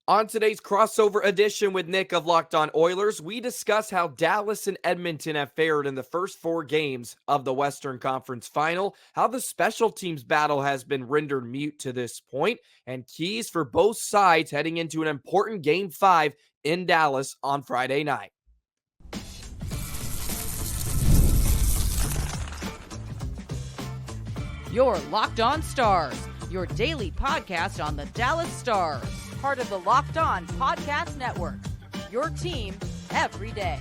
On today's crossover edition with Nick of Locked On Oilers, we discuss how Dallas and Edmonton have fared in the first 4 games of the Western Conference Final, how the special teams battle has been rendered mute to this point, and keys for both sides heading into an important Game 5 in Dallas on Friday night. You're Locked On Stars, your daily podcast on the Dallas Stars. Part of the Locked On Podcast Network, your team every day.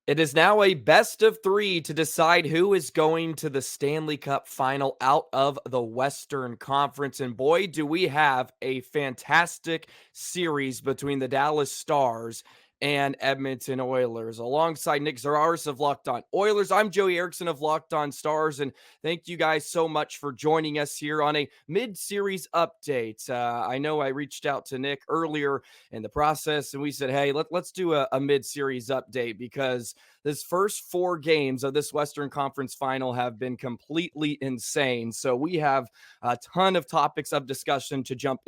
It is now a best of 3 to decide who is going to the Stanley Cup final out of the Western Conference. And boy, do we have a fantastic series between the Dallas Stars and Edmonton Oilers. Alongside Nick Zararis of Locked On Oilers, I'm Joey Erickson of Locked On Stars, and thank you guys so much for joining us here on a mid-series update. I know I reached out to Nick earlier in the process, and we said, hey, let's do a mid-series update because this first 4 games of this Western Conference final have been completely insane. So we have a ton of topics of discussion to jump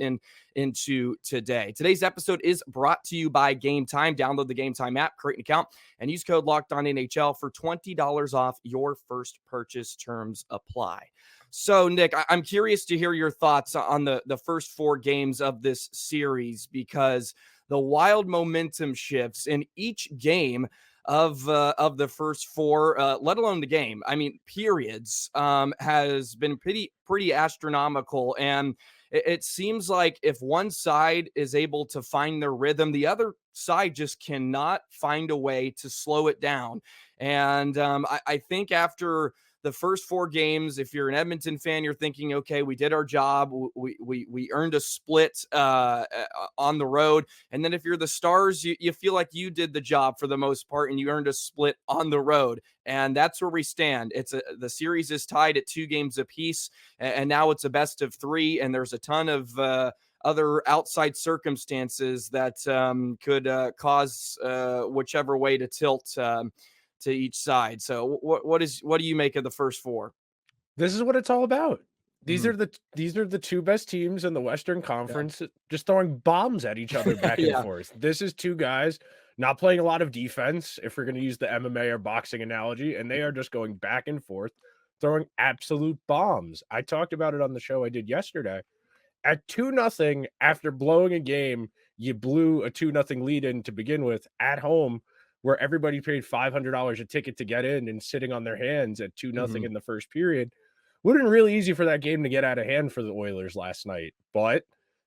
into today. Today's episode is brought to you by Game Time. Download the Game Time app, create an account, and use code LOCKEDONNHL for $20 off your first purchase. Terms apply. So, Nick, I'm curious to hear your thoughts on the first 4 games of this series because the wild momentum shifts in each game of the first 4, let alone the game. I mean, periods has been pretty astronomical, and it seems like if one side is able to find their rhythm, the other side just cannot find a way to slow it down. And I think after the first 4 games, if you're an Edmonton fan, you're thinking, okay, we did our job. We earned a split on the road. And then if you're the Stars, you feel like you did the job for the most part and you earned a split on the road. And that's where we stand. The series is tied at 2 games apiece, and now it's a best of 3. And there's a ton of other outside circumstances that could cause whichever way to tilt to each side. So what do you make of the first 4? This is what it's all about. These are the 2 best teams in the Western Conference just throwing bombs at each other back and forth. This is 2 guys not playing a lot of defense, if we're going to use the MMA or boxing analogy, and they are just going back and forth, throwing absolute bombs. I talked about it on the show I did yesterday. At 2-0, after blowing a game, you blew a 2-0 lead in to begin with at home, where everybody paid $500 a ticket to get in and sitting on their hands at 2-0 in the first period. Would have been really easy for that game to get out of hand for the Oilers last night, but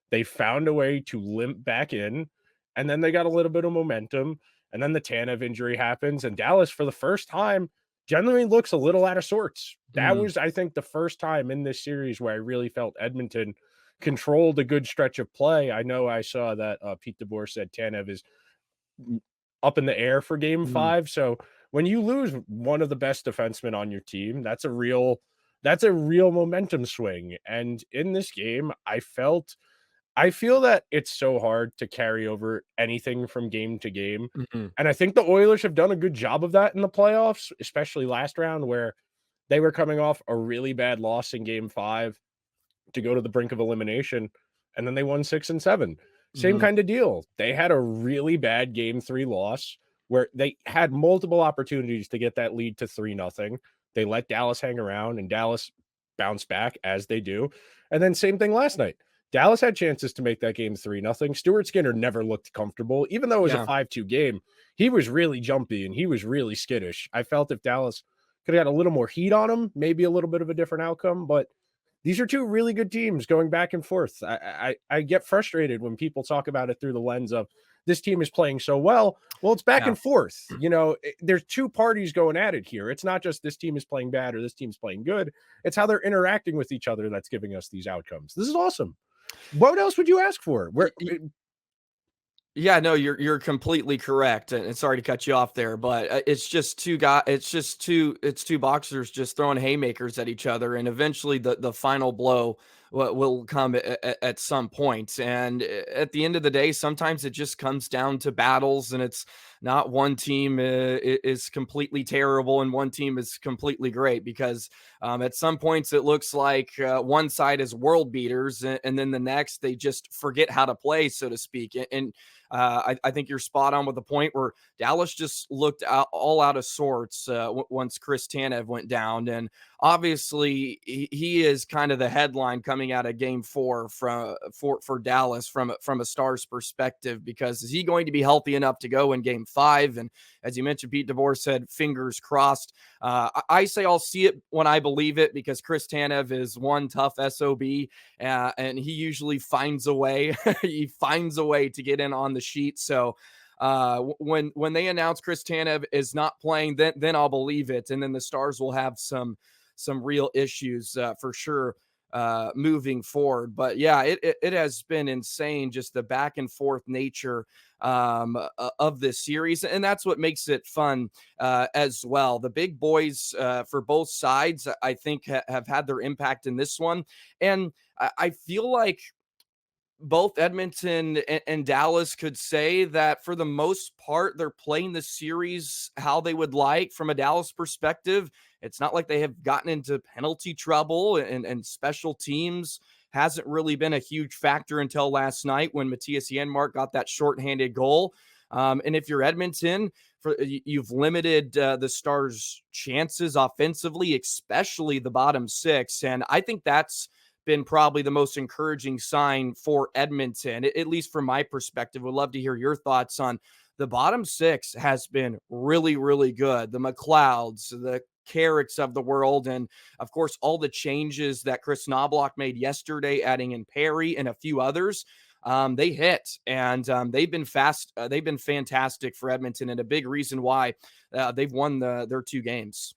they found a way to limp back in, and then they got a little bit of momentum, and then the Tanev injury happens, and Dallas, for the first time, generally looks a little out of sorts. That was, I think, the first time in this series where I really felt Edmonton controlled a good stretch of play. I know I saw that Pete DeBoer said Tanev is up in the air for Game 5. So when you lose one of the best defensemen on your team, that's a real momentum swing. And in this game, I feel that it's so hard to carry over anything from game to game. And I think the Oilers have done a good job of that in the playoffs, especially last round where they were coming off a really bad loss in Game 5 to go to the brink of elimination. And then they won 6 and 7. Same kind of deal. They had a really bad Game 3 loss where they had multiple opportunities to get that lead to 3-0. They let Dallas hang around, and Dallas bounced back, as they do. And then same thing last night. Dallas had chances to make that game 3-0. Stuart Skinner never looked comfortable. Even though it was a 5-2 game, he was really jumpy, and he was really skittish. I felt if Dallas could have got a little more heat on him, maybe a little bit of a different outcome, but these are 2 really good teams going back and forth. I get frustrated when people talk about it through the lens of this team is playing so well. Well, it's back and forth. You know, there's 2 parties going at it here. It's not just this team is playing bad or this team's playing good. It's how they're interacting with each other that's giving us these outcomes. This is awesome. What else would you ask for? Yeah, no, you're completely correct, and sorry to cut you off there, but it's just 2 guys. It's 2 boxers just throwing haymakers at each other, and eventually the final blow will come at some point. And at the end of the day, sometimes it just comes down to battles, and it's not one team is completely terrible and one team is completely great, because at some points it looks like one side is world beaters, and then the next they just forget how to play, so to speak. And I think you're spot on with the point where Dallas just looked all out of sorts once Chris Tanev went down. And obviously, he is kind of the headline coming out of Game 4 for Dallas from a Stars perspective, because is he going to be healthy enough to go in Game 5? And as you mentioned, Pete DeBoer said, fingers crossed. I say I'll see it when I believe it, because Chris Tanev is one tough SOB, and he usually finds a way. He finds a way to get in on the sheet. So when they announce Chris Tanev is not playing, then I'll believe it, and then the Stars will have some real issues for sure moving forward. But yeah, it has been insane, just the back and forth nature of this series, and that's what makes it fun as well. The big boys for both sides, I think, have had their impact in this one, and I feel like both Edmonton and Dallas could say that for the most part, they're playing the series how they would like. From a Dallas perspective, it's not like they have gotten into penalty trouble, and special teams hasn't really been a huge factor until last night when Matthias Janmark got that shorthanded goal. And if you're Edmonton, you've limited the Stars' chances offensively, especially the bottom six. And I think that's been probably the most encouraging sign for Edmonton, at least from my perspective. Would love to hear your thoughts on the bottom six. Has been really, really good. The McLeods, the Carricks of the world, and of course, all the changes that Kris Knoblauch made yesterday, adding in Perry and a few others. They hit, and they've been fast. They've been fantastic for Edmonton, and a big reason why they've won their 2 games.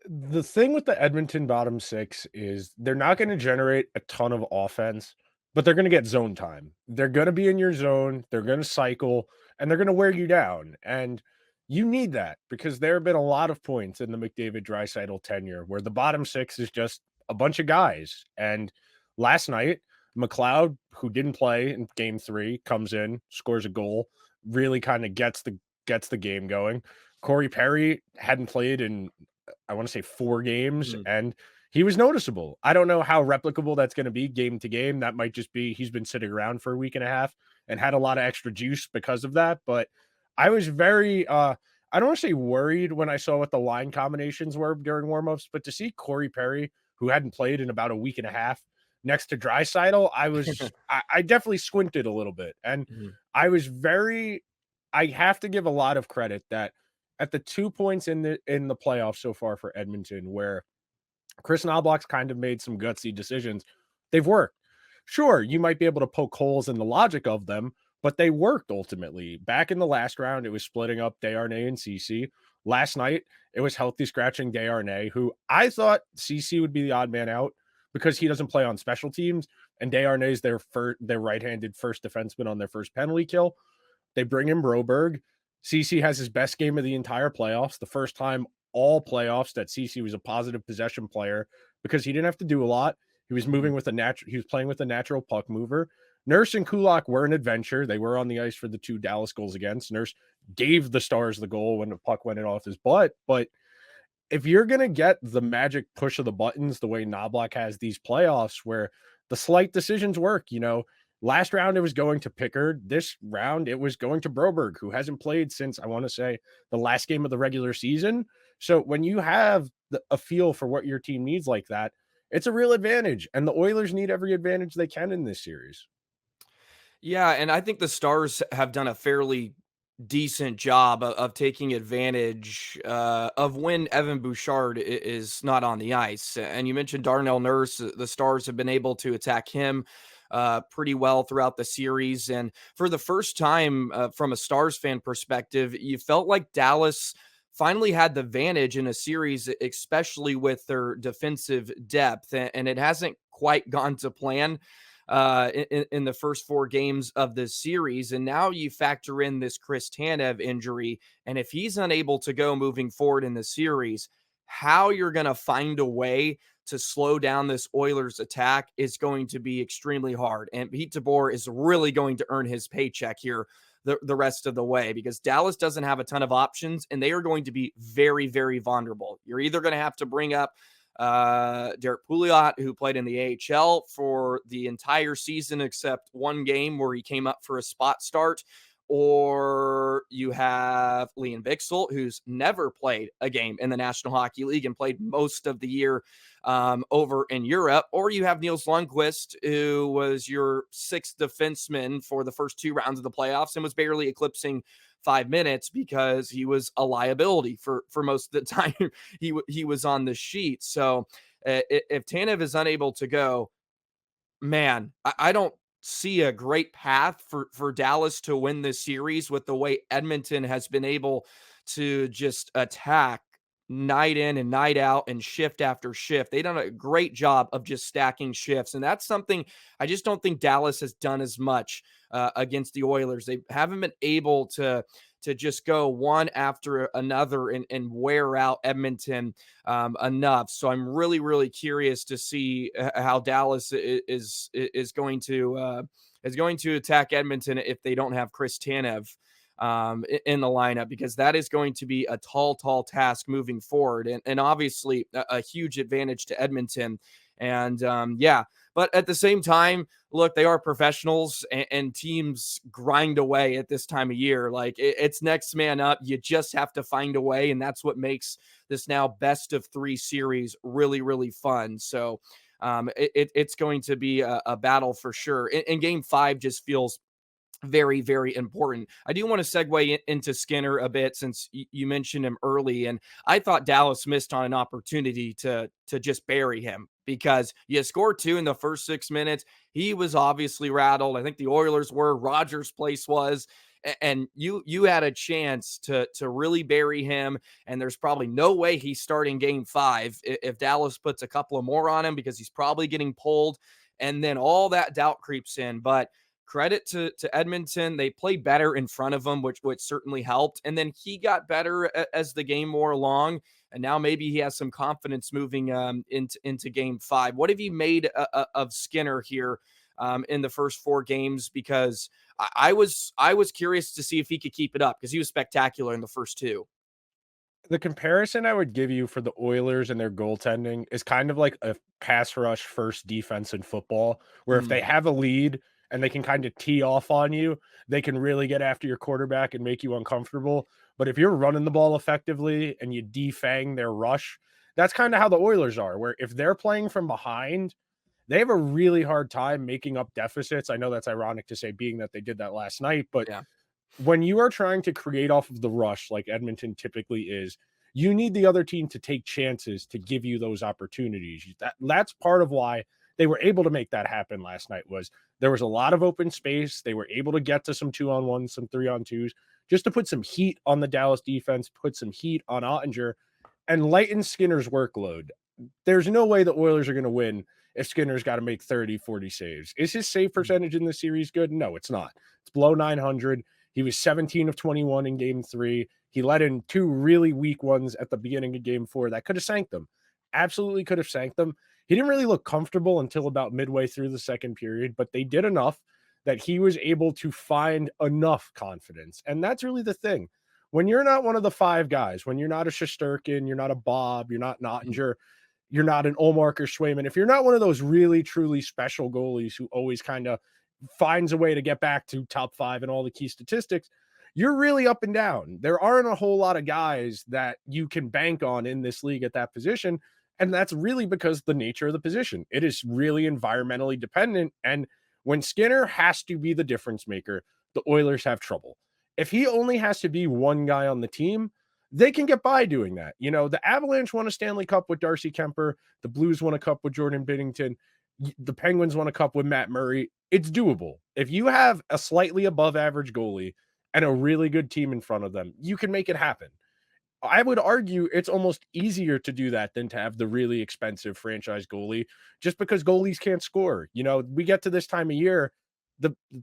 The thing with the Edmonton bottom six is they're not going to generate a ton of offense, but they're going to get zone time. They're going to be in your zone. They're going to cycle, and they're going to wear you down. And you need that, because there have been a lot of points in the McDavid-Draisaitl tenure where the bottom six is just a bunch of guys. And last night, McLeod, who didn't play in Game 3, comes in, scores a goal, really kind of gets the game going. Corey Perry hadn't played in, I want to say, 4 games, and he was noticeable. I don't know how replicable that's going to be game to game. That might just be he's been sitting around for a week and a half and had a lot of extra juice because of that. But I was very, I don't want to say worried when I saw what the line combinations were during warmups, but to see Corey Perry, who hadn't played in about a week and a half, next to Draisaitl, I definitely squinted a little bit. And I have to give a lot of credit that at the 2 points in the playoffs so far for Edmonton, where Kris Knoblauch's kind of made some gutsy decisions, they've worked. Sure, you might be able to poke holes in the logic of them, but they worked ultimately. Back in the last round, it was splitting up Desharnais and Ceci. Last night, it was healthy scratching Desharnais, who I thought Ceci would be the odd man out because he doesn't play on special teams, and Desharnais is their right-handed first defenseman on their first penalty kill. They bring in Broberg. Ceci has his best game of the entire playoffs, the first time all playoffs that Ceci was a positive possession player, because he didn't have to do a lot. He was moving with he was playing with a natural puck mover. Nurse and Kulak were an adventure. They were on the ice for the 2 Dallas goals against. Nurse gave the Stars the goal when the puck went in off his butt. But if you're going to get the magic push of the buttons the way Knoblauch has these playoffs, where the slight decisions work, last round it was going to Pickard. This round it was going to Broberg, who hasn't played since, I want to say, the last game of the regular season. So when you have a feel for what your team needs like that, it's a real advantage. And the Oilers need every advantage they can in this series. Yeah, and I think the Stars have done a fairly decent job of taking advantage of when Evan Bouchard is not on the ice. And you mentioned Darnell Nurse. The Stars have been able to attack him pretty well throughout the series. And for the first time, from a Stars fan perspective, you felt like Dallas finally had the advantage in a series, especially with their defensive depth. And it hasn't quite gone to plan in the first 4 games of this series. And now you factor in this Chris Tanev injury. And if he's unable to go moving forward in the series, how you're going to find a way to slow down this Oilers attack is going to be extremely hard. And Pete DeBoer is really going to earn his paycheck here the rest of the way, because Dallas doesn't have a ton of options and they are going to be very, very vulnerable. You're either going to have to bring up Derek Pouliot, who played in the AHL for the entire season except one game where he came up for a spot start, or you have Liam Vixel, who's never played a game in the National Hockey League and played most of the year over in Europe, or you have Niels Lundqvist, who was your sixth defenseman for the first 2 rounds of the playoffs and was barely eclipsing 5 minutes because he was a liability for most of the time he was on the sheet. So if Tanev is unable to go, man, I don't see a great path for Dallas to win this series with the way Edmonton has been able to just attack night in and night out and shift after shift. They've done a great job of just stacking shifts, and that's something I just don't think Dallas has done as much against the Oilers. They haven't been able to just go one after another and wear out Edmonton enough. So I'm really, really curious to see how Dallas is going to attack Edmonton if they don't have Chris Tanev in the lineup, because that is going to be a tall task moving forward, and obviously a huge advantage to Edmonton. And but at the same time, look, they are professionals, and teams grind away at this time of year. Like it's next man up. You just have to find a way, and that's what makes this now best of 3 series really, really fun. So it's going to be a battle for sure. And game 5 just feels very, very important. I do want to segue into Skinner a bit, since you mentioned him early, and I thought Dallas missed on an opportunity to just bury him, because you scored 2 in the first 6 minutes. He was obviously rattled. I think the Oilers were, Rogers' place was, and you had a chance to really bury him, and there's probably no way he's starting game 5 if Dallas puts a couple of more on him, because he's probably getting pulled, and then all that doubt creeps in. But credit to Edmonton. They played better in front of him, which certainly helped. And then he got better as the game wore along. And now maybe he has some confidence moving into game 5. What have you made of Skinner here in the first 4 games? Because I was curious to see if he could keep it up, because he was spectacular in the first 2. The comparison I would give you for the Oilers and their goaltending is kind of like a pass rush first defense in football, where if they have a lead and they can kind of tee off on you, they can really get after your quarterback and make you uncomfortable. But if you're running the ball effectively and you defang their rush, that's kind of how the Oilers are, where if they're playing from behind, they have a really hard time making up deficits. I know that's ironic to say, being that they did that last night, but when you are trying to create off of the rush, like Edmonton typically is, you need the other team to take chances to give you those opportunities. That's part of why they were able to make that happen last night. Was there was a lot of open space. They were able to get to some 2-on-1s, some 3-on-2s, just to put some heat on the Dallas defense, put some heat on Ottinger, and lighten Skinner's workload. There's no way the Oilers are going to win if Skinner's got to make 30, 40 saves. Is his save percentage in the series good? No, it's not. It's below 900. He was 17 of 21 in game 3. He let in 2 really weak ones at the beginning of game 4 that could have sank them. Absolutely could have sank them. He didn't really look comfortable until about midway through the second period, but they did enough that he was able to find enough confidence. And that's really the thing. When you're not one of the 5 guys, when you're not a Shesterkin, you're not a Bob, you're not Ottinger, you're not an Ullmark or Swayman, if you're not one of those really, truly special goalies who always kind of finds a way to get back to top 5 in all the key statistics, you're really up and down. There aren't a whole lot of guys that you can bank on in this league at that position. And that's really because the nature of the position. It is really environmentally dependent. And when Skinner has to be the difference maker, the Oilers have trouble. If he only has to be one guy on the team, they can get by doing that. You know, the Avalanche won a Stanley Cup with Darcy Kemper. The Blues won a cup with Jordan Binnington. The Penguins won a cup with Matt Murray. It's doable. If you have a slightly above average goalie and a really good team in front of them, you can make it happen. I would argue it's almost easier to do that than to have the really expensive franchise goalie, just because goalies can't score. You know, we get to this time of year,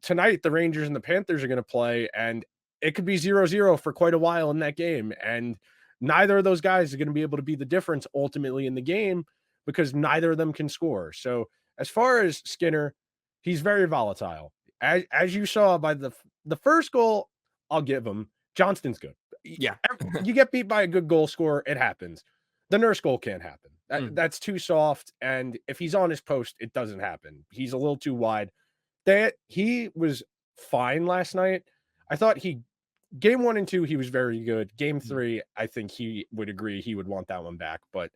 tonight the Rangers and the Panthers are going to play, and it could be 0-0 for quite a while in that game. And neither of those guys are going to be able to be the difference ultimately in the game. because neither of them can score. So as far as Skinner, he's very volatile. As you saw by the first goal, I'll give him. Johnston's good. Yeah. You get beat by a good goal scorer, it happens. The Nurse goal can't happen. That's too soft, and if he's on his post, it doesn't happen. He's a little too wide. He was fine last night. I thought game 1 and 2, he was very good. Game 3, I think he would agree he would want that one back, but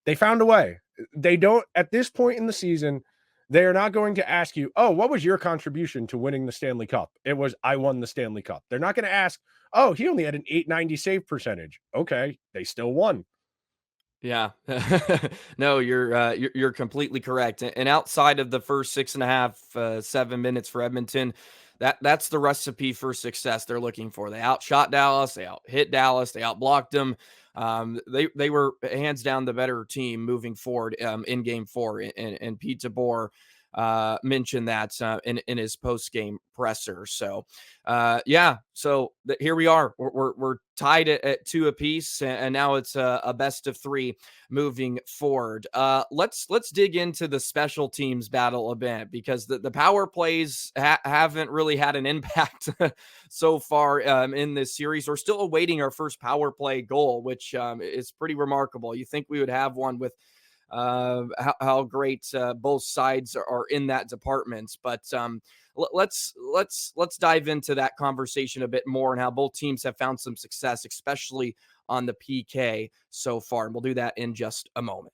they found a way. They don't, at this point in the season, they are not going to ask you, oh, what was your contribution to winning the Stanley Cup? It was, I won the Stanley Cup. They're not going to ask, oh, he only had an .890 save percentage. Okay, they still won. Yeah, no, you're completely correct. And outside of the first 6.5, 7 minutes for Edmonton, that's the recipe for success they're looking for. They outshot Dallas, they out-hit Dallas, they outblocked them. They were hands down the better team moving forward in Game 4, and Pete DeBoer mentioned that in his post-game presser. So here we are. We're tied at 2 apiece, and now it's a best of 3 moving forward. Let's dig into the special teams battle a bit, because the power plays haven't really had an impact so far in this series. We're still awaiting our first power play goal, which is pretty remarkable. You think we would have one with how great both sides are in that department. But let's dive into that conversation a bit more, and how both teams have found some success, especially on the PK so far. And we'll do that in just a moment.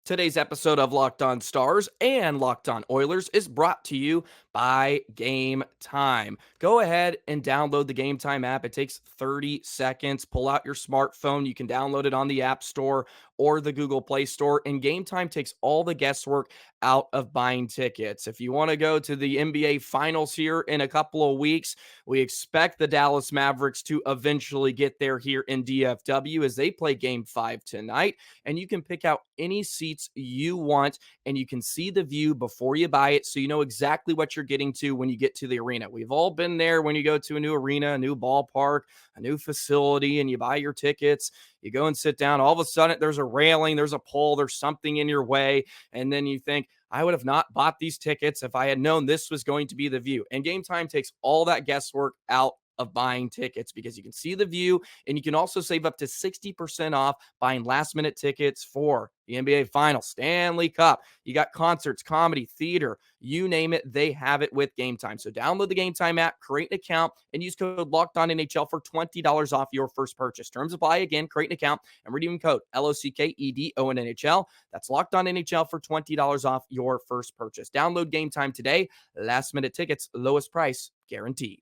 Today's episode of Locked On Stars and Locked On Oilers is brought to you by Game Time. Go ahead and download the Game Time app. It takes 30 seconds. Pull out your smartphone. You can download it on the App Store or the Google Play Store. And Game Time takes all the guesswork out of buying tickets. If you want to go to the NBA Finals here in a couple of weeks, we expect the Dallas Mavericks to eventually get there here in DFW as they play Game 5 tonight. And you can pick out any seats you want, and you can see the view before you buy it, so you know exactly what you're getting to when you get to the arena. We've all been there when you go to a new arena, a new ballpark, a new facility, and you buy your tickets. You go and sit down. All of a sudden, there's a railing, there's a pole, there's something in your way, and then you think, I would have not bought these tickets if I had known this was going to be the view. And Game Time takes all that guesswork out of buying tickets, because you can see the view, and you can also save up to 60% off buying last minute tickets for the NBA Finals, Stanley Cup. You got concerts, comedy, theater, you name it, they have it with Game Time. So download the Game Time app, create an account, and use code LOCKEDONNHL for $20 off your first purchase. Terms apply. Again, create an account and redeem code LOCKEDONNHL. That's LOCKEDONNHL for $20 off your first purchase. Download Game Time today. Last minute tickets, lowest price guaranteed.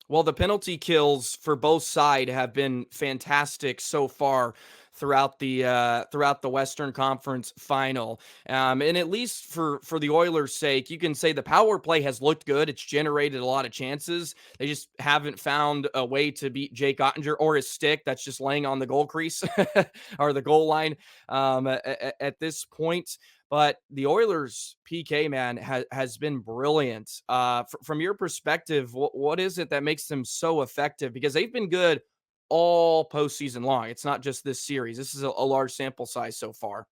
Well, the penalty kills for both sides have been fantastic so far throughout the Western Conference Final. And at least for the Oilers' sake, you can say the power play has looked good. It's generated a lot of chances. They just haven't found a way to beat Jake Ottinger or his stick that's just laying on the goal crease or the goal line at this point. But the Oilers' PK, man, has been brilliant. From your perspective, what is it that makes them so effective? Because they've been good all postseason long. It's not just this series. This is a large sample size so far.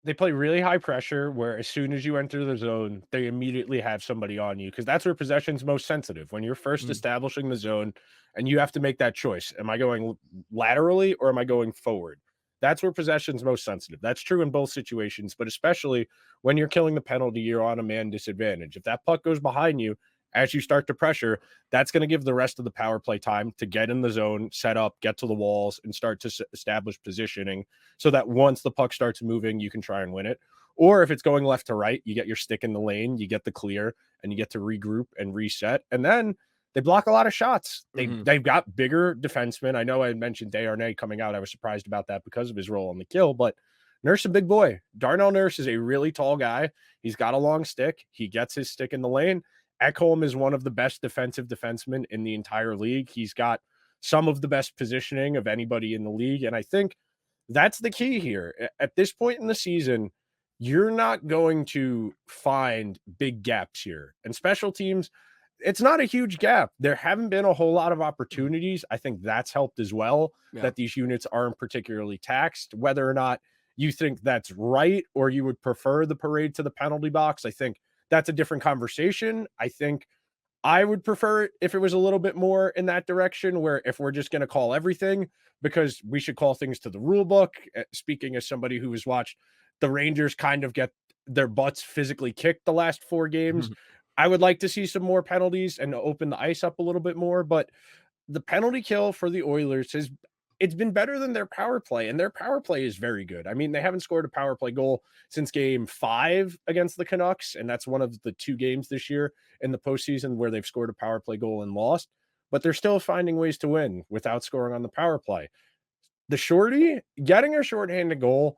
They play really high pressure, where as soon as you enter the zone, they immediately have somebody on you, because that's where possession's most sensitive. When you're first establishing the zone and you have to make that choice. Am I going laterally or am I going forward? That's where possession's most sensitive. That's true in both situations, but especially when you're killing the penalty, you're on a man disadvantage. If that puck goes behind you, as you start to pressure, that's going to give the rest of the power play time to get in the zone, set up, get to the walls, and start to establish positioning, so that once the puck starts moving, you can try and win it. Or if it's going left to right, you get your stick in the lane, you get the clear, and you get to regroup and reset. And then they block a lot of shots. They've got bigger defensemen. I know I mentioned Desharnais coming out. I was surprised about that because of his role on the kill, but Nurse a big boy. Darnell Nurse is a really tall guy. He's got a long stick. He gets his stick in the lane. Ekholm is one of the best defensive defensemen in the entire league. He's got some of the best positioning of anybody in the league. And I think that's the key here. At this point in the season, you're not going to find big gaps here. And special teams, it's not a huge gap. There haven't been a whole lot of opportunities. I think that's helped as well, that these units aren't particularly taxed. Whether or not you think that's right or you would prefer the parade to the penalty box, I think that's a different conversation. I think I would prefer it if it was a little bit more in that direction, where if we're just going to call everything, because we should call things to the rule book. Speaking as somebody who has watched the Rangers kind of get their butts physically kicked the last 4 games, I would like to see some more penalties and open the ice up a little bit more. But the penalty kill for the Oilers it's been better than their power play, and their power play is very good. I mean, they haven't scored a power play goal since game 5 against the Canucks, and that's one of the 2 games this year in the postseason where they've scored a power play goal and lost, but they're still finding ways to win without scoring on the power play. The shorty, getting a shorthanded goal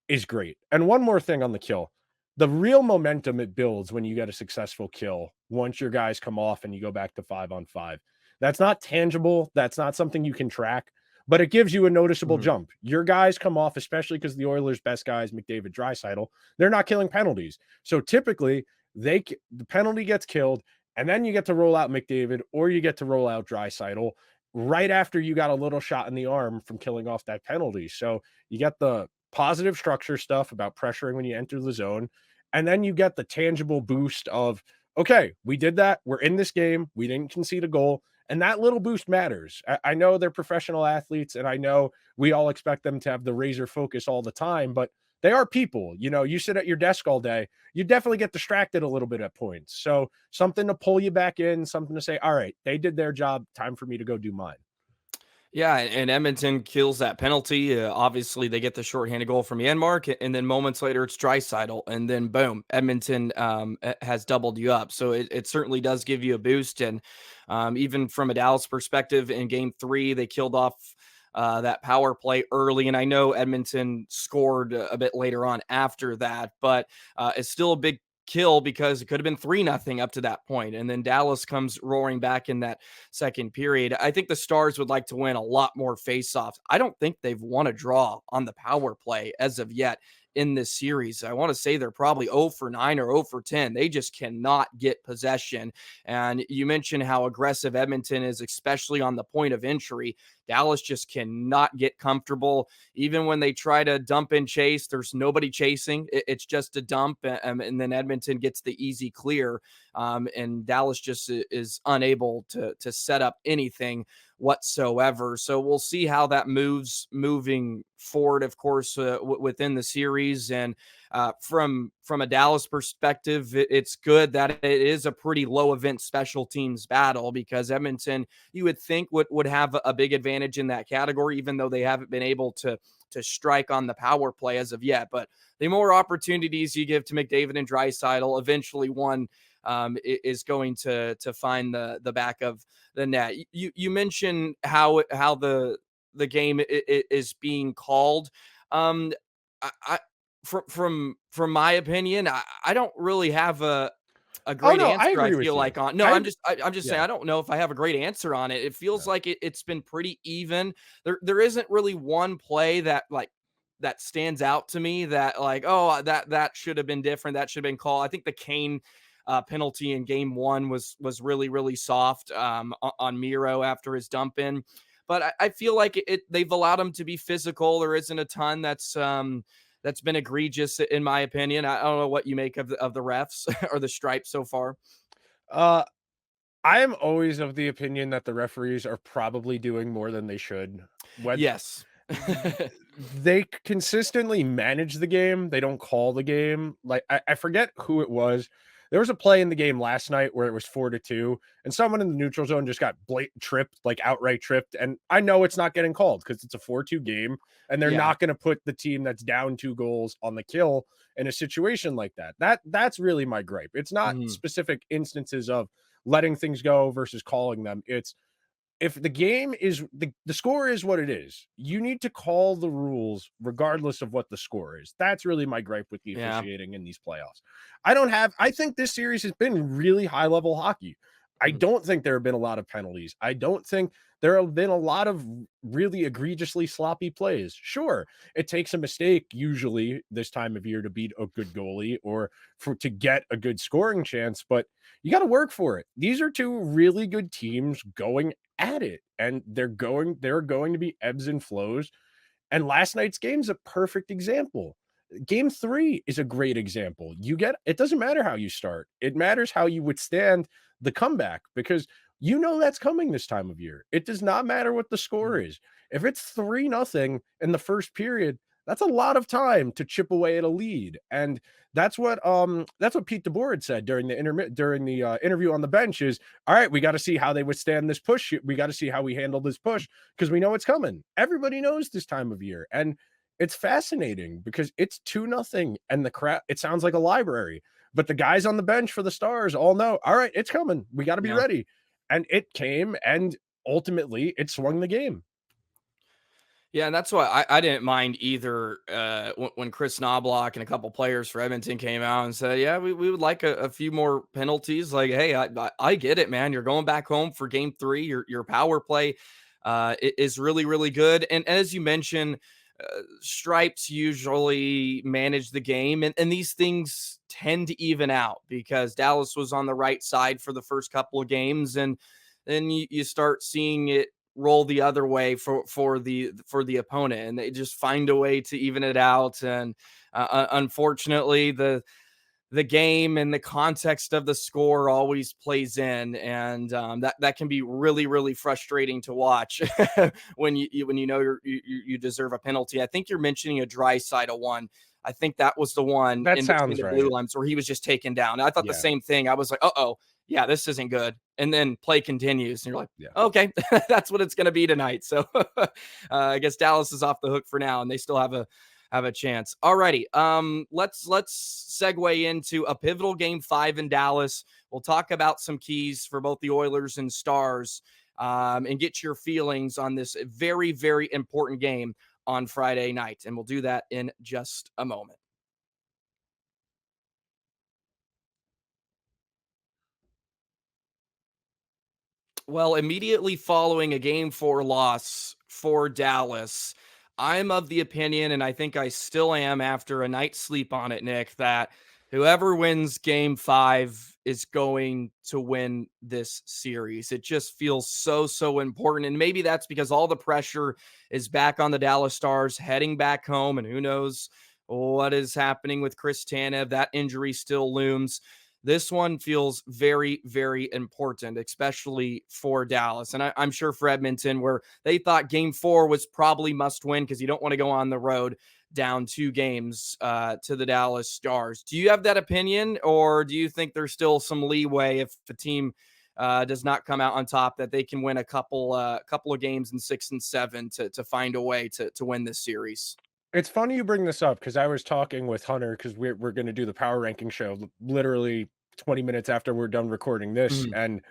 is great. And one more thing on the kill. The real momentum it builds when you get a successful kill, once your guys come off and you go back to 5-on-5. That's not tangible. That's not something you can track, but it gives you a noticeable jump. Your guys come off, especially because the Oilers' best guys, McDavid, Draisaitl, they're not killing penalties. So typically, the penalty gets killed, and then you get to roll out McDavid or you get to roll out Draisaitl right after you got a little shot in the arm from killing off that penalty. So you get the positive structure stuff about pressuring when you enter the zone, and then you get the tangible boost of, okay, we did that. We're in this game. We didn't concede a goal. And that little boost matters. I know they're professional athletes, and I know we all expect them to have the razor focus all the time, but they are people. You know, you sit at your desk all day, you definitely get distracted a little bit at points. So something to pull you back in, something to say, all right, they did their job. Time for me to go do mine. Yeah, and Edmonton kills that penalty. Obviously, they get the shorthanded goal from Janmark, and then moments later, it's Draisaitl, and then boom, Edmonton has doubled you up. So it certainly does give you a boost. And even from a Dallas perspective, in Game 3, they killed off that power play early, and I know Edmonton scored a bit later on after that, but it's still a big kill because it could have been 3-0 up to that point. And then Dallas comes roaring back in that second period. I think the Stars would like to win a lot more faceoffs. I don't think they've won a draw on the power play as of yet in this series. I want to say they're probably 0 for 9 or 0 for 10. They just cannot get possession. And you mentioned how aggressive Edmonton is, especially on the point of entry. Dallas just cannot get comfortable. Even when they try to dump and chase, there's nobody chasing. It's just a dump, and then Edmonton gets the easy clear. And Dallas just is unable to set up anything whatsoever. So we'll see how that moves moving forward, of course, within the series. And from a Dallas perspective, it's good that it is a pretty low event special teams battle, because Edmonton, you would think, would have a big advantage in that category, even though they haven't been able to strike on the power play as of yet. But the more opportunities you give to McDavid and Draisaitl, eventually one is going to find the back of the net. You mentioned how the game is being called. I from my opinion, I don't really have a great answer. I feel like on. No, I'm just saying, I don't know if I have a great answer on it. It feels like it's been pretty even. There isn't really one play that stands out to me that that should have been different. That should have been called. I think the Kane penalty in Game 1 was really, really soft on Miro after his dump in. But I feel like they've allowed him to be physical. There isn't a ton that's been egregious, in my opinion. I don't know what you make of the refs or the stripes so far. I am always of the opinion that the referees are probably doing more than they should. Yes. They consistently manage the game. They don't call the game. Like, I forget who it was. There was a play in the game last night where it was 4-2, and someone in the neutral zone just got blatant tripped, like outright tripped. And I know it's not getting called because it's a 4-2 game, and they're not going to put the team that's down 2 goals on the kill in a situation like that. That's really my gripe. It's not specific instances of letting things go versus calling them. It's, if the game is the score is what it is, you need to call the rules regardless of what the score is. That's really my gripe with the officiating in these playoffs. I think this series has been really high level hockey. I don't think there have been a lot of penalties. I don't think there have been a lot of really egregiously sloppy plays. Sure, it takes a mistake usually this time of year to beat a good goalie or to get a good scoring chance, but you got to work for it. These are two really good teams going at it, and there are going to be ebbs and flows. And last night's game's a perfect example. Game 3 is a great example. It doesn't matter how you start. It matters how you withstand the comeback, because you know that's coming this time of year. It does not matter what the score is. If it's 3-0 in the first period, that's a lot of time to chip away at a lead. And that's what Pete DeBoer had said during the interview on the bench is, all right, we got to see how they withstand this push. We got to see how we handle this push, because we know it's coming. Everybody knows this time of year. And it's fascinating because it's 2-0 and the crowd, it sounds like a library, but the guys on the bench for the Stars all know, all right, it's coming. We got to be ready. And it came, and ultimately it swung the game. Yeah, and that's why I didn't mind either when Kris Knoblauch and a couple players for Edmonton came out and said, yeah, we would like a few more penalties. Like, hey, I get it, man. You're going back home for game 3. Your power play is really, really good. And as you mentioned, stripes usually manage the game, and these things tend to even out because Dallas was on the right side for the first couple of games, and then you start seeing it roll the other way for the opponent, and they just find a way to even it out. And unfortunately, the game and the context of the score always plays in, and that can be really, really frustrating to watch when you know you deserve a penalty. I think you're mentioning a Draisaitl one. I think that was the one that in sounds the right. blue lines where he was just taken down. I thought the same thing. I was like, yeah, this isn't good. And then play continues, and you're like, okay, that's what it's going to be tonight. So I guess Dallas is off the hook for now, and they still have a chance. Alrighty. Let's segue into a pivotal game 5 in Dallas. We'll talk about some keys for both the Oilers and Stars, and get your feelings on this very, very important game on Friday night. And we'll do that in just a moment. Well, immediately following a game 4 loss for Dallas, I'm of the opinion, and I think I still am after a night's sleep on it, Nick, that whoever wins game 5 is going to win this series. It just feels so important. And maybe that's because all the pressure is back on the Dallas Stars heading back home, and who knows what is happening with Chris Tanev. That injury still looms. This one feels very, very important, especially for Dallas. And I'm sure for Edmonton, where they thought game 4 was probably must win because you don't want to go on the road down 2 games to the Dallas Stars. Do you have that opinion, or do you think there's still some leeway if the team does not come out on top, that they can win a couple of games in 6 and 7 to find a way to win this series? It's funny you bring this up because I was talking with Hunter because we're going to do the power ranking show literally 20 minutes after we're done recording this. And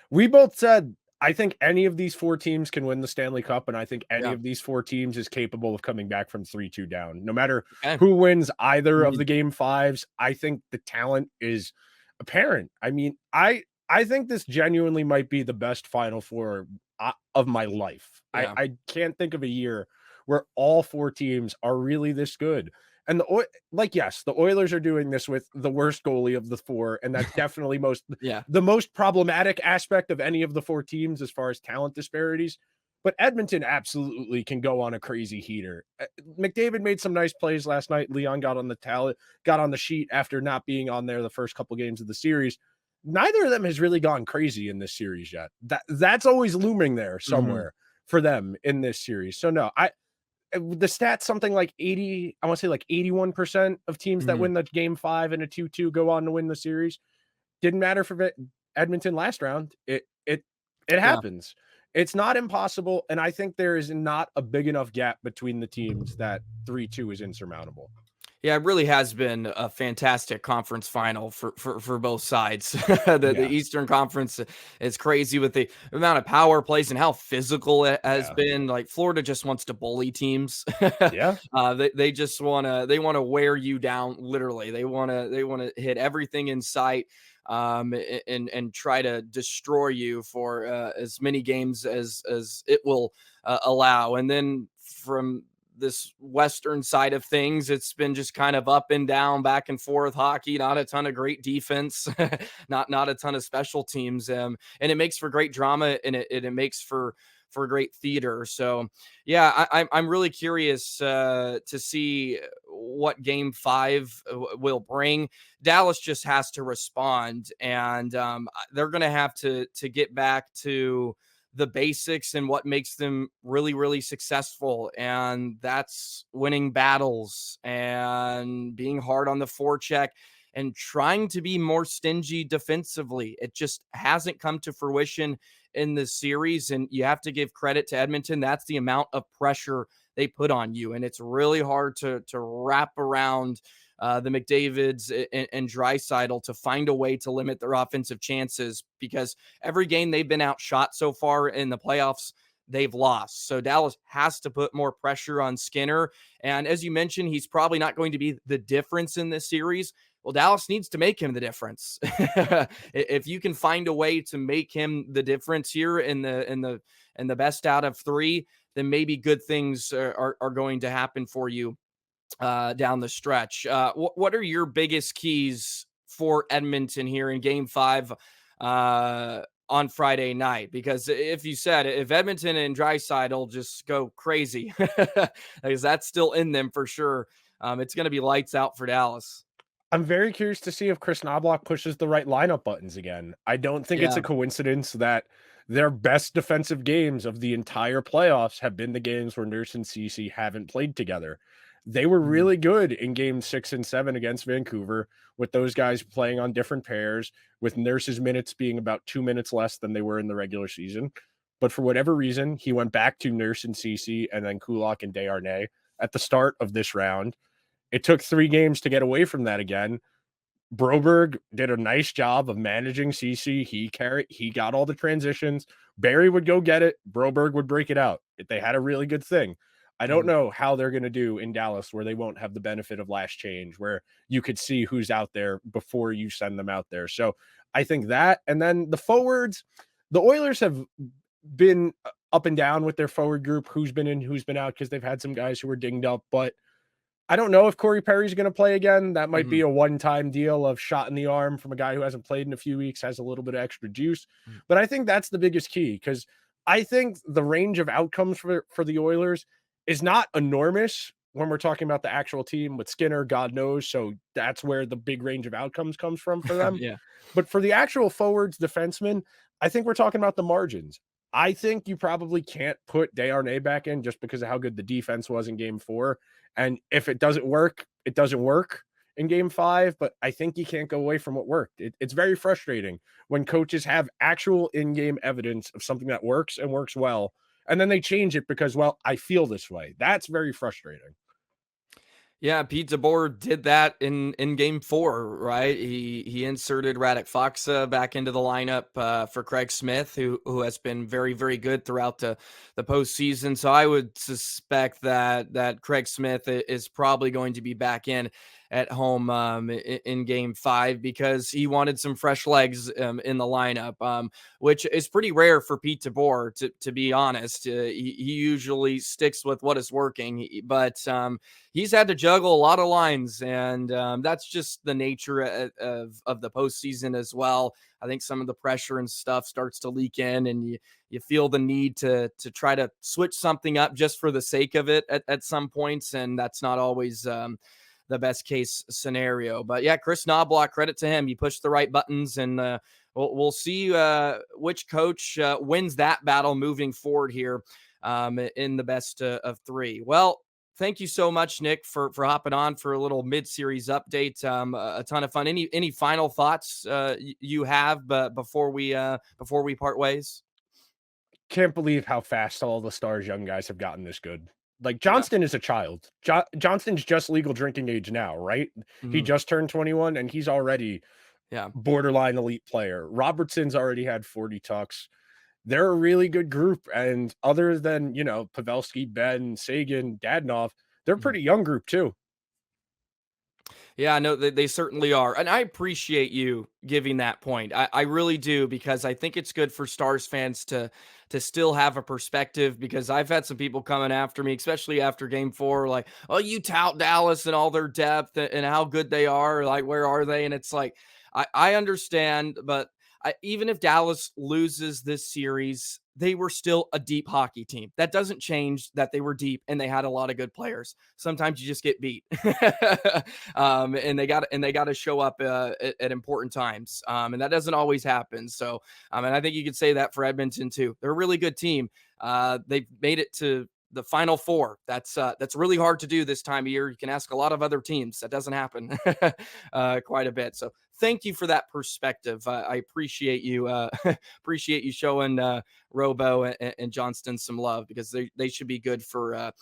we both said, I think any of these 4 teams can win the Stanley Cup. And I think any of these 4 teams is capable of coming back from 3-2 down, no matter who wins either of the game 5s. I think the talent is apparent. I mean, I think this genuinely might be the best Final Four of my life. I can't think of a year where all 4 teams are really this good. And the Oilers are doing this with the worst goalie of the 4, and that's definitely the most problematic aspect of any of the 4 teams as far as talent disparities. But Edmonton absolutely can go on a crazy heater. McDavid made some nice plays last night. Leon got on the sheet after not being on there the first couple games of the series. Neither of them has really gone crazy in this series yet. That's always looming there somewhere for them in this series. So no, the stats something like 80, I want to say like 81% of teams that win the game 5 and a 2-2 go on to win the series. Didn't matter for Edmonton last round. It happens. It's not impossible, and I think there is not a big enough gap between the teams that 3-2 is insurmountable. Yeah, it really has been a fantastic conference final for both sides. The Yeah, Eastern Conference is crazy with the amount of power plays and how physical it has yeah, been. Like Florida just wants to bully teams. yeah. They just wanna wear you down literally. They wanna hit everything in sight, and try to destroy you for as many games as it will allow. And then from this Western side of things, it's been just kind of up and down, back and forth hockey. Not a ton of great defense, not a ton of special teams, and it makes for great drama, and it makes for great theater. So, yeah, I'm really curious to see what Game 5 will bring. Dallas just has to respond, and they're going to have to get back to the basics and what makes them really, really successful. And that's winning battles and being hard on the forecheck and trying to be more stingy defensively. It just hasn't come to fruition in this series. And you have to give credit to Edmonton. That's the amount of pressure they put on you. And it's really hard to wrap around the McDavids and Draisaitl to find a way to limit their offensive chances, because every game they've been outshot so far in the playoffs, they've lost. So Dallas has to put more pressure on Skinner. And as you mentioned, he's probably not going to be the difference in this series. Well, Dallas needs to make him the difference. If you can find a way to make him the difference here in the best out of three, then maybe good things are going to happen for you down the stretch. What are your biggest keys for Edmonton here in Game 5 on Friday night? Because if Edmonton and Draisaitl just go crazy, because that's still in them for sure, it's going to be lights out for Dallas. I'm very curious to see if Kris Knoblauch pushes the right lineup buttons again. I don't think it's Yeah. a coincidence that their best defensive games of the entire playoffs have been the games where Nurse and Cece haven't played together. They were Mhm. really good in games 6 and 7 against Vancouver, with those guys playing on different pairs, with Nurse's minutes being about 2 minutes less than they were in the regular season. But for whatever reason, he went back to Nurse and Cece and then Kulak and Desharnais at the start of this round. It took 3 games to get away from that again. Broberg did a nice job of managing CC. He got all the transitions. Barry would go get it. Broberg would break it out. They had a really good thing. I don't Mhm. know how they're going to do in Dallas, where they won't have the benefit of last change, where you could see who's out there before you send them out there. So I think that, and then the forwards, the Oilers have been up and down with their forward group, who's been in, who's been out, because they've had some guys who were dinged up, but I don't know if Corey Perry's going to play again. That might be Mhm. a one-time deal of shot in the arm from a guy who hasn't played in a few weeks, has a little bit of extra juice. Mhm. But I think that's the biggest key, because I think the range of outcomes for the Oilers is not enormous when we're talking about the actual team with Skinner, God knows. So that's where the big range of outcomes comes from for them. Yeah. But for the actual forwards, defensemen, I think we're talking about the margins. I think you probably can't put Desharnais back in just because of how good the defense was in game 4. And if it doesn't work, it doesn't work in game 5. But I think you can't go away from what worked. It's very frustrating when coaches have actual in-game evidence of something that works and works well, and then they change it because, well, I feel this way. That's very frustrating. Yeah, Pete DeBoer did that in Game 4, right? He inserted Radek Faksa back into the lineup for Craig Smith, who has been very, very good throughout the postseason. So I would suspect that Craig Smith is probably going to be back in at home in Game 5, because he wanted some fresh legs in the lineup, which is pretty rare for Pete DeBoer, to be honest. He usually sticks with what is working, but he's had to juggle a lot of lines, and that's just the nature of the postseason as well. I think some of the pressure and stuff starts to leak in, and you feel the need to try to switch something up just for the sake of it at some points, and that's not always the best case scenario. But yeah, Kris Knoblauch, credit to him. He pushed the right buttons, and we'll see which coach wins that battle moving forward here in the best of three. Well, thank you so much, Nick, for hopping on for a little mid-series update. A ton of fun. Any final thoughts you have before we part ways? Can't believe how fast all the Stars young guys have gotten this good. Like Johnston is a child. Johnston's just legal drinking age now, right? He just turned 21 and he's already borderline elite player. Robertson's already had 40 tucks. They're a really good group. And other than, Pavelski, Ben, Sagan, Dadonov, they're a pretty young group too. Yeah, no, they certainly are. And I appreciate you giving that point. I really do, because I think it's good for Stars fans to still have a perspective, because I've had some people coming after me, especially after game 4, like, oh, you tout Dallas and all their depth and how good they are. Like, where are they? And it's like, I understand, but even if Dallas loses this series, they were still a deep hockey team. That doesn't change that they were deep and they had a lot of good players. Sometimes you just get beat, and they got to show up at important times, and that doesn't always happen. So, and I think you could say that for Edmonton too. They're a really good team. They've made it to the Final Four. That's really hard to do this time of year. You can ask a lot of other teams. That doesn't happen quite a bit. So thank you for that perspective. I appreciate you appreciate you showing Robo and Johnston some love, because they should be good for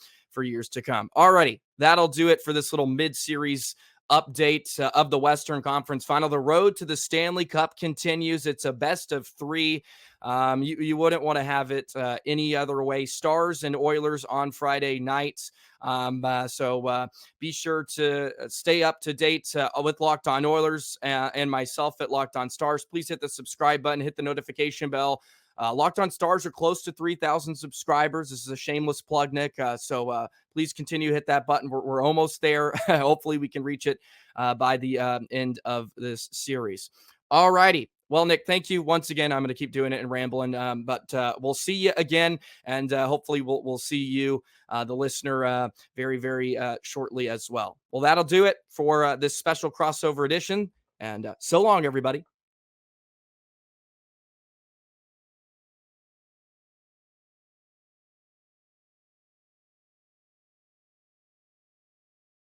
years to come. Alrighty, that'll do it for this little mid-series update of the Western Conference Final. The road to the Stanley Cup continues. It's a best of 3. You wouldn't want to have it any other way. Stars and Oilers on Friday nights. So be sure to stay up to date with Locked On Oilers and myself at Locked On Stars. Please hit the subscribe button, hit the notification bell. Locked On Stars are close to 3,000 subscribers. This is a shameless plug, Nick. So please continue to hit that button. We're almost there. Hopefully we can reach it by the end of this series. All righty. Well, Nick, thank you once again. I'm going to keep doing it and rambling, but we'll see you again, and hopefully we'll see you, the listener, very, very shortly as well. Well, that'll do it for this special crossover edition, and so long, everybody.